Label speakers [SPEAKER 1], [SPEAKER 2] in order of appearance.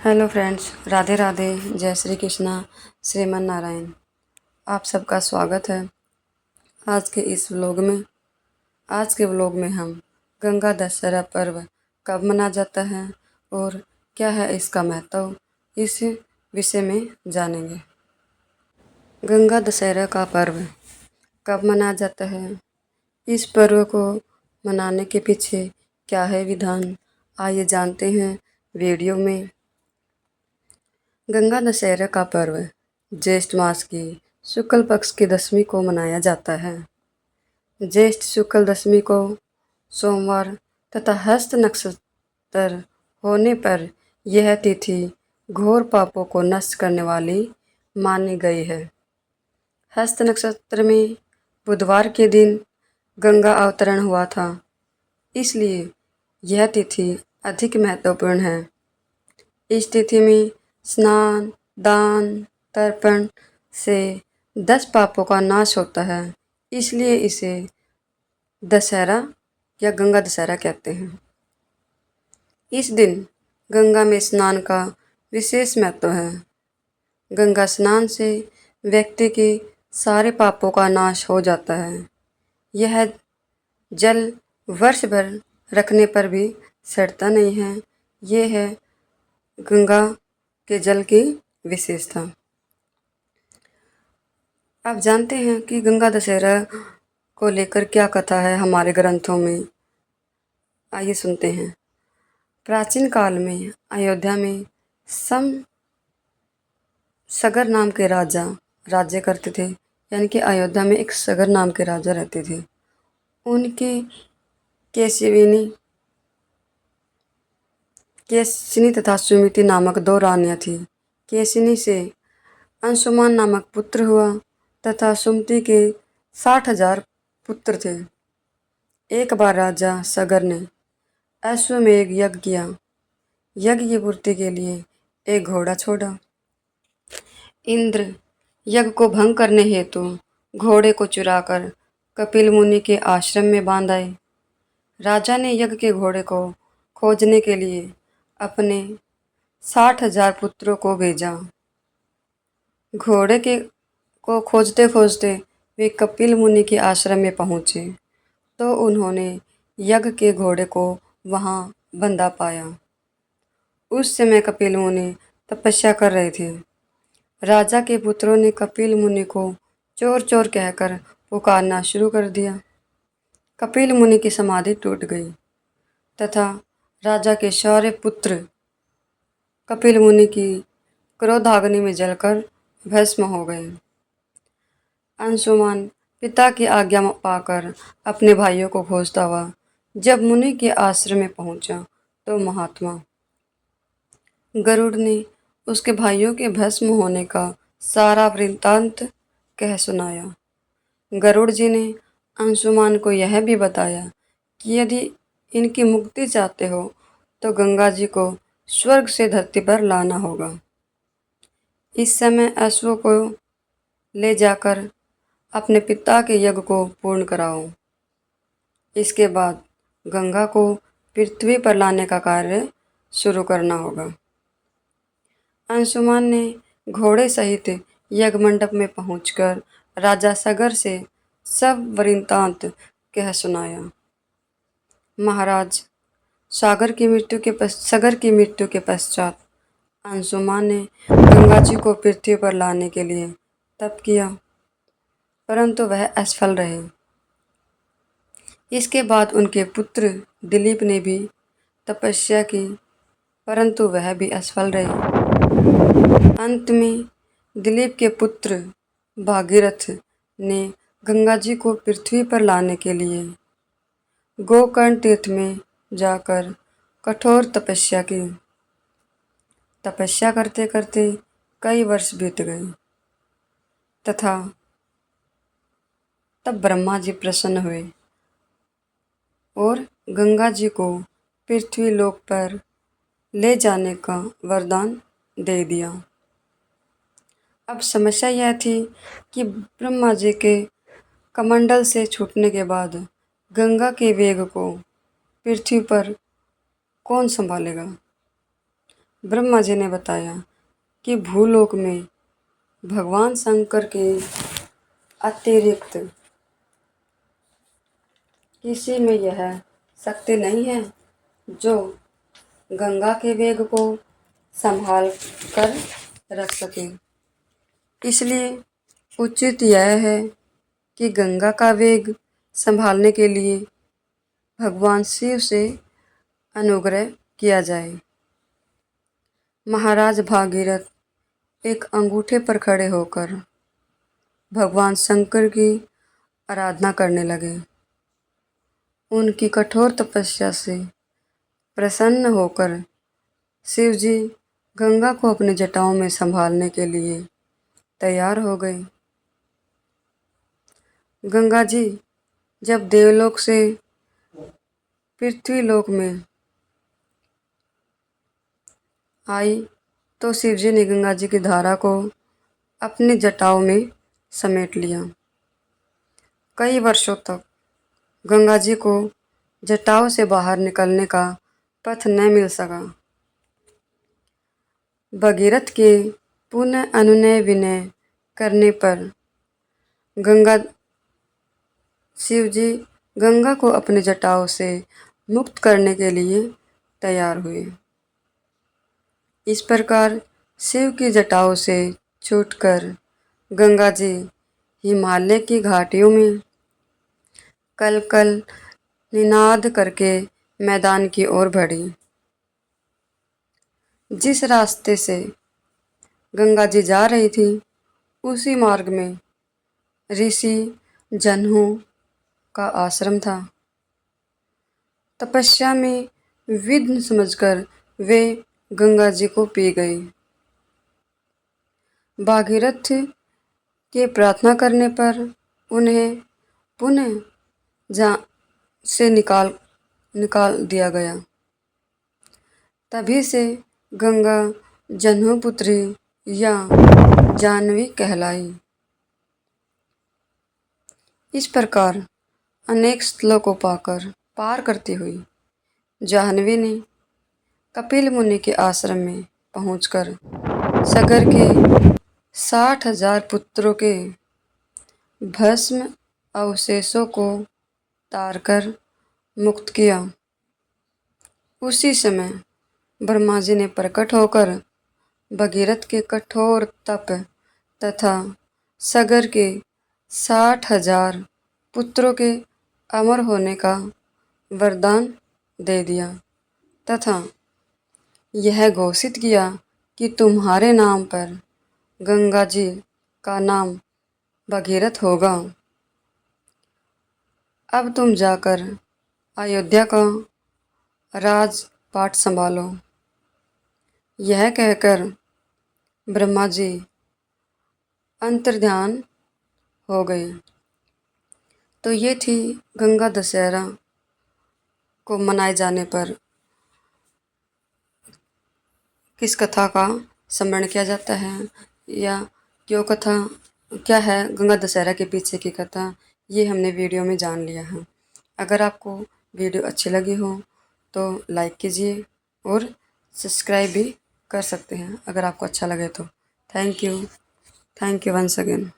[SPEAKER 1] Hello friends, Radhe Radhe, जय श्री कृष्णा, श्रीमन नारायण। आप सबका स्वागत है आज के व्लॉग में हम गंगा दशहरा पर्व कब मनाया जाता है और क्या है इसका महत्व, इस विषय में जानेंगे। गंगा दशहरा का पर्व कब मनाया जाता है, इस पर्व को मनाने के पीछे क्या है विधान, आइए जानते हैं वीडियो में। गंगा दशहरा का पर्व ज्येष्ठ मास की शुक्ल पक्ष की दशमी को मनाया जाता है। ज्येष्ठ शुक्ल दशमी को सोमवार तथा हस्त नक्षत्र होने पर यह तिथि घोर पापों को नष्ट करने वाली मानी गई है। हस्त नक्षत्र में बुधवार के दिन गंगा अवतरण हुआ था, इसलिए यह तिथि अधिक महत्वपूर्ण है। इस तिथि में स्नान, दान, तर्पण से 10 पापों का नाश होता है, इसलिए इसे दशहरा या गंगा दशहरा कहते हैं। इस दिन गंगा में स्नान का विशेष महत्व है। गंगा स्नान से व्यक्ति के सारे पापों का नाश हो जाता है। यह जल वर्ष भर रखने पर भी सड़ता नहीं है। ये है गंगा के जल की विशेषता। आप जानते हैं कि गंगा दशहरा को लेकर क्या कथा है हमारे ग्रंथों में, आइए सुनते हैं। प्राचीन काल में अयोध्या में सगर नाम के राजा राज्य करते थे, यानी कि अयोध्या में एक सगर नाम के राजा रहते थे। उनके केसिनी तथा सुमिति नामक 2 रानियां थीं। केसिनी से अंशुमान नामक पुत्र हुआ तथा सुमति के 60,000 पुत्र थे। एक बार राजा सगर ने अश्वमेध यज्ञ किया। यज्ञ की पूर्ति के लिए एक घोड़ा छोड़ा। इंद्र यज्ञ को भंग करने हेतु घोड़े को चुराकर कपिल मुनि के आश्रम में बांध आए। राजा ने यज्ञ के घोड़े को खोजने के लिए अपने 60,000 पुत्रों को भेजा। घोड़े को खोजते खोजते वे कपिल मुनि के आश्रम में पहुँचे तो उन्होंने यज्ञ के घोड़े को वहाँ बंधा पाया। उस समय कपिल मुनि तपस्या कर रहे थे। राजा के पुत्रों ने कपिल मुनि को चोर चोर कहकर पुकारना शुरू कर दिया। कपिल मुनि की समाधि टूट गई तथा राजा के सारे पुत्र कपिल मुनि की क्रोधाग्नि में जलकर भस्म हो गए। अंशुमान पिता की आज्ञा पाकर अपने भाइयों को खोजता हुआ जब मुनि के आश्रम में पहुंचा तो महात्मा गरुड़ ने उसके भाइयों के भस्म होने का सारा वृत्तांत कह सुनाया। गरुड़ जी ने अंशुमान को यह भी बताया कि यदि इनकी मुक्ति चाहते हो तो गंगा जी को स्वर्ग से धरती पर लाना होगा। इस समय अश्वों को ले जाकर अपने पिता के यज्ञ को पूर्ण कराओ। इसके बाद गंगा को पृथ्वी पर लाने का कार्य शुरू करना होगा। अंशुमान ने घोड़े सहित यज्ञ मंडप में पहुंचकर राजा सगर से सब वृत्तांत कह सुनाया। महाराज, सगर की मृत्यु के पश्चात अंशुमान ने गंगा जी को पृथ्वी पर लाने के लिए तप किया, परंतु वह असफल रहे। इसके बाद उनके पुत्र दिलीप ने भी तपस्या की, परंतु वह भी असफल रहे। अंत में दिलीप के पुत्र भागीरथ ने गंगा जी को पृथ्वी पर लाने के लिए गोकर्ण तीर्थ में जाकर कठोर तपस्या की। तपस्या करते करते कई वर्ष बीत गए तथा तब ब्रह्मा जी प्रसन्न हुए और गंगा जी को पृथ्वी लोक पर ले जाने का वरदान दे दिया। अब समस्या यह थी कि ब्रह्मा जी के कमंडल से छूटने के बाद गंगा के वेग को पृथ्वी पर कौन संभालेगा। ब्रह्मा जी ने बताया कि भूलोक में भगवान शंकर के अतिरिक्त किसी में यह शक्ति नहीं है जो गंगा के वेग को संभाल कर रख सके। इसलिए उचित यह है कि गंगा का वेग संभालने के लिए भगवान शिव से अनुग्रह किया जाए। महाराज भागीरथ एक अंगूठे पर खड़े होकर भगवान शंकर की आराधना करने लगे। उनकी कठोर तपस्या से प्रसन्न होकर शिव जी गंगा को अपनी जटाओं में संभालने के लिए तैयार हो गए। गंगा जी जब देवलोक से पृथ्वीलोक में आई तो शिव जी ने गंगा जी की धारा को अपनी जटाओं में समेट लिया। कई वर्षों तक गंगा जी को जटाओं से बाहर निकलने का पथ न मिल सका। भगीरथ के पुनः अनुनय विनय करने पर शिव जी गंगा को अपने जटाओं से मुक्त करने के लिए तैयार हुए। इस प्रकार शिव की जटाओं से छूटकर गंगा जी हिमालय की घाटियों में कल कल निनाद करके मैदान की ओर बढ़ी। जिस रास्ते से गंगा जी जा रही थी उसी मार्ग में ऋषि जन्हू का आश्रम था। तपस्या में विघ्न समझकर वे गंगा जी को पी गई। भागीरथ के प्रार्थना करने पर उन्हें पुनः से निकाल दिया गया। तभी से गंगा जन्हुपुत्री या जाह्नवी कहलाई। इस प्रकार अनेक स्थलों को पार करती हुई जाह्नवी ने कपिल मुनि के आश्रम में पहुंचकर सगर के 60,000 पुत्रों के भस्म अवशेषों को तारकर मुक्त किया। उसी समय ब्रह्मा जी ने प्रकट होकर भगीरथ के कठोर तप तथा सगर के 60,000 पुत्रों के अमर होने का वरदान दे दिया तथा यह घोषित किया कि तुम्हारे नाम पर गंगा जी का नाम भगीरथ होगा। अब तुम जाकर अयोध्या का राजपाट संभालो। यह कहकर ब्रह्मा जी अंतर्ध्यान हो गए। तो ये थी गंगा दशहरा को मनाए जाने पर किस कथा का स्मरण किया जाता है या क्यों कथा क्या है गंगा दशहरा के पीछे की कथा, ये हमने वीडियो में जान लिया है। अगर आपको वीडियो अच्छी लगी हो तो लाइक कीजिए और सब्सक्राइब भी कर सकते हैं अगर आपको अच्छा लगे तो। Thank you once again.